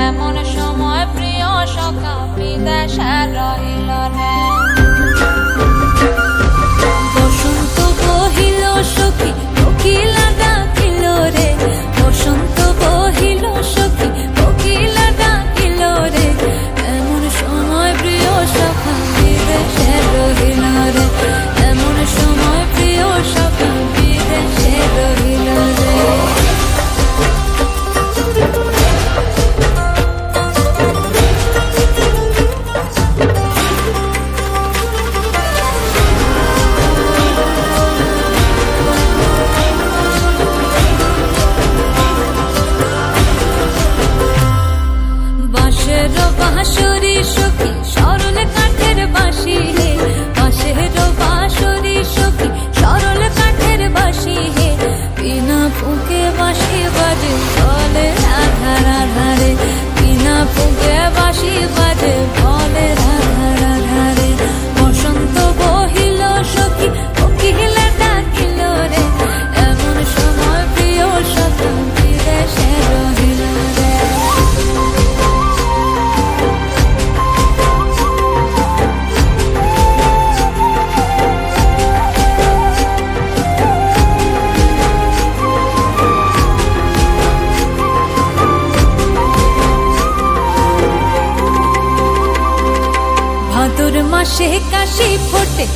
এমন সময় প্রিয় সখা বিদেশে রহিল রে। বসন্ত বহিল সখী কোকিলা ডাকিল রে, বসন্ত বহিল সখী কোকিলা ডাকিল রে, এমন সময় প্রিয় সখা বিদেশে রহিল রে, এমন সময় প্রিয় সখা বিদেশে রহিল রে। বাঁশরি সখী সরল কাঠের বাঁশি হে, বাঁশের বাঁশরি সখী সরল কাঠের বাঁশি হে, বিনা ফুঁকে বাঁশি বাজে বলে রাধা রাধা রে, বিনা ফুঁকে বাঁশি বাজে বলে রাধা রাধা রে। বসন্ত বহিল সখী কোকিলা ডাকিল রে, এমন সময় প্রিয় সখা বিদেশে রহিল রে। ভাদর মাসে কাশি ফোটে